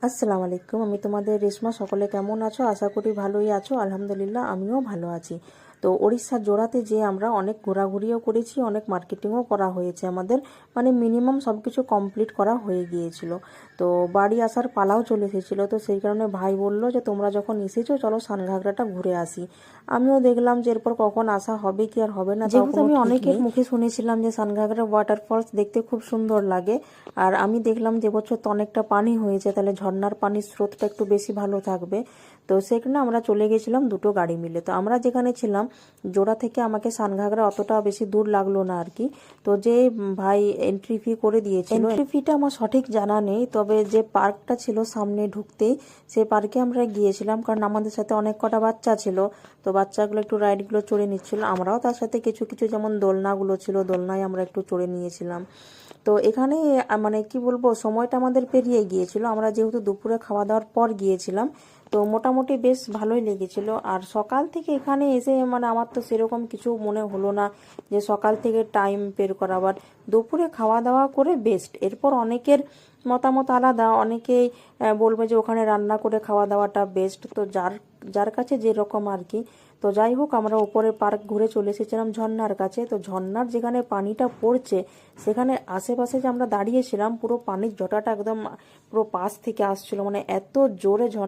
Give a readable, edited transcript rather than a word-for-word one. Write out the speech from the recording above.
আসসালামু আলাইকুম। আমি তোমাদের রেশমা। সকলে কেমন আছো? আশা করি ভালোই আছো। আলহামদুলিল্লাহ আমিও ভালো আছি। তো ওড়িশার জোড়াতে যে আমরা অনেক ঘোরাঘুরিও করেছি, অনেক মার্কেটিংও করা হয়েছে আমাদের, মানে মিনিমাম সব কিছু কমপ্লিট করা হয়ে গিয়েছিল। তো বাড়ি আসার পালাও চলে এসেছিলো। তো সেই কারণে ভাই বললো যে তোমরা যখন এসেছো চলো সানঘাগরাটা ঘুরে আসি। আমিও দেখলাম যে এরপর কখন আসা হবে কি আর হবে না, যেহেতু আমি অনেকের মুখে শুনেছিলাম যে সানঘাগরা ওয়াটারফলস দেখতে খুব সুন্দর লাগে। আর আমি দেখলাম যে বছর তো অনেকটা পানি হয়েছে, তাহলে ঝর্ণার পানির স্রোতটা একটু বেশি ভালো থাকবে। তো সেখানে আমরা চলে গেছিলাম দুটো গাড়ি মিলে। তো আমরা যেখানে ছিলাম জোড়া থেকে আমাকে সানঘাগরা অতটা বেশি দূর লাগলো না আর কি। তো যে ভাই এন্ট্রি ফি করে দিয়েছিল, এন্ট্রি ফিটা আমার সঠিক জানা নেই, তবে যে পার্কটা ছিল সামনে ঢুকতেই সেই পার্কে আমরা গিয়েছিলাম, কারণ আমাদের সাথে অনেক কটা বাচ্চা ছিল। তো বাচ্চাগুলো একটু রাইডগুলো চড়ে নিচ্ছিল, আমরাও তার সাথে কিছু কিছু যেমন দোলনাগুলো ছিল দোলনায় আমরা একটু চড়ে নিয়েছিলাম। তো এখানে মানে কি বলবো, সময়টা আমাদের পেরিয়ে গিয়েছিল। আমরা যেহেতু দুপুরে খাওয়া দাওয়ার পর গিয়েছিলাম, তো মোটামুটি বেশ ভালোই লেগেছিল। আর সকাল থেকে এখানে এসে মানে আমার তো সেরকম কিছু মনে হলো না যে সকাল থেকে টাইম বের করা, বাট দুপুরে খাওয়া দাওয়া করে বেস্ট। এরপর অনেকের মতামত আলাদা, অনেকেই বলবে যে ওখানে রান্না করে খাওয়া দাওয়াটা বেস্ট। তো যার যার কাছে যেরকম আর কি। তো যাই হোক, আমরা উপরে পার্ক ঘুরে চলে এসেছিলাম ঝর্ণার কাছে। তো ঝর্ণার যেখানে পানিটা পড়ছে সেখানে আশেপাশে যে আমরা দাঁড়িয়েছিলাম, পুরো পানির জটাটা একদম পুরো পাশ থেকে আসছিল, মানে এত জোরে